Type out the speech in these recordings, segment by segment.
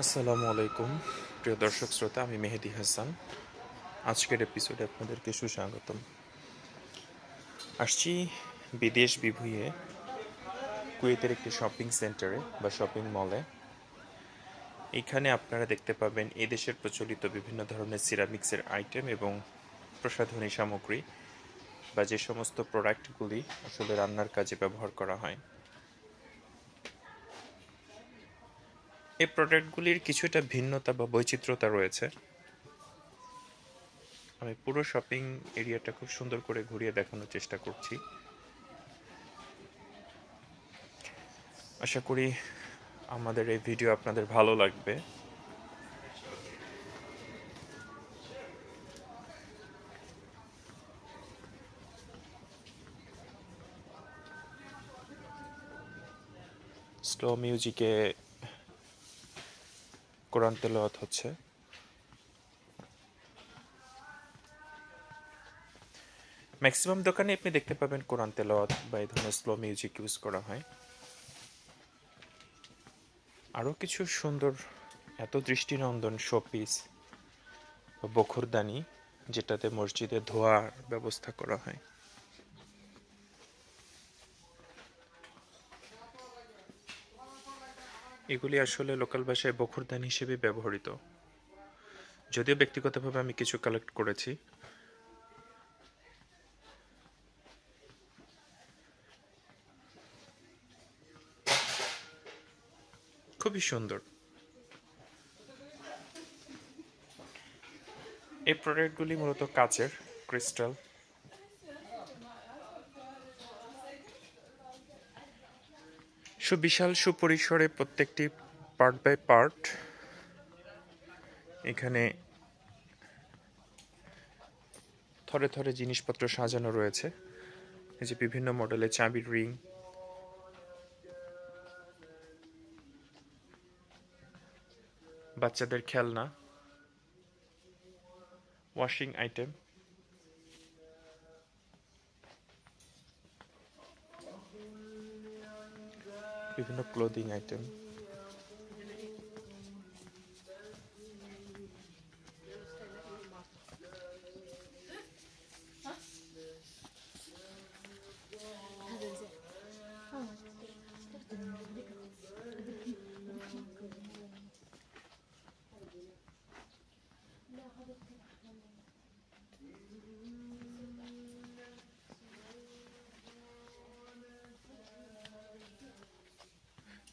আসসালামু আলাইকুম প্রিয় দর্শক শ্রোতা, আমি মেহেদি হাসান। আজকের এপিসোডে আপনাদেরকে সুস্বাগতম। আসছি বিদেশ বিভুঁইয়ে কুয়েতের একটি শপিং সেন্টারে বা শপিং মলে। এইখানে আপনারা দেখতে পাবেন এদেশের প্রচলিত বিভিন্ন ধরনের সিরামিক্সের আইটেম এবং প্রসাধনী সামগ্রী বা যে সমস্ত প্রোডাক্টগুলি আসলে রান্নার কাজে ব্যবহার করা হয়। এই প্রোডাক্টগুলির কিছুটা ভিন্নতা বা বৈচিত্র্যতা রয়েছে। আমি পুরো শপিং এরিয়াটা খুব সুন্দর করে ঘুরিয়ে দেখানোর চেষ্টা করছি। আশা করি আমাদের এই ভিডিও আপনাদের ভালো লাগবে। স্লো মিউজিকে কোরআন তেলাওয়াত হচ্ছে। ম্যাক্সিমাম দোকানে আপনি দেখতে পাবেন কোরআন তেলাওয়াত বা এই ধরনের স্লো মিউজিক ইউজ করা হয়। আরও কিছু সুন্দর এত দৃষ্টিনন্দন শোপিস বা বখরদানি, যেটাতে মসজিদে ধোয়ার ব্যবস্থা করা হয়। এগুলি আসলে লোকাল ভাষায় বখরদানি হিসেবে ব্যবহৃত। যদিও ব্যক্তিগতভাবে আমি কিছু কালেক্ট করেছি। খুবই সুন্দর। এই প্রোডাক্টগুলি মূলত কাচের, ক্রিস্টাল। সুবিশাল সুপরিসরে প্রত্যেকটি পার্ট বাই পার্ট এখানে থরে থরে জিনিসপত্র সাজানো রয়েছে। এই যে বিভিন্ন মডেলের চাবির রিং, বাচ্চাদের খেলনা, ওয়াশিং আইটেম, বিভিন্ন ক্লোদিং আইটেম।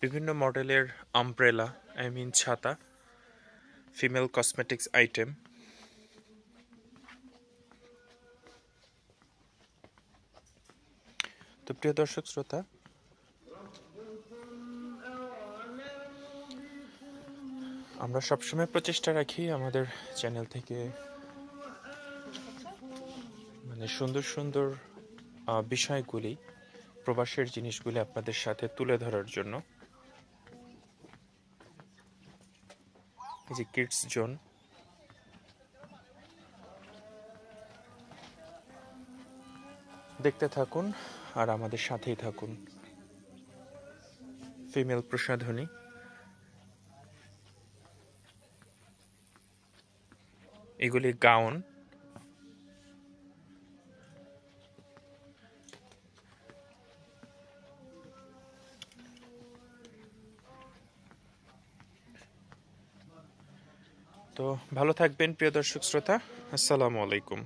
বিভিন্ন মডেলের আমব্রেলা, ছাতা, ফিমেল কসমেটিক্স আইটেম। তো প্রিয় দর্শক শ্রোতা, আমরা সবসময় প্রচেষ্টা রাখি আমাদের চ্যানেল থেকে সুন্দর সুন্দর বিষয়গুলি, প্রবাসের জিনিসগুলি আপনাদের সাথে তুলে ধরার জন্য। এই যে কিডস জোন, দেখতে থাকুন আর আমাদের সাথেই থাকুন। ফিমেল প্রসাধনী, এগুলি গাউন, তো ভালো থাকবেন প্রিয় দর্শক শ্রোতা। আসসালামু আলাইকুম।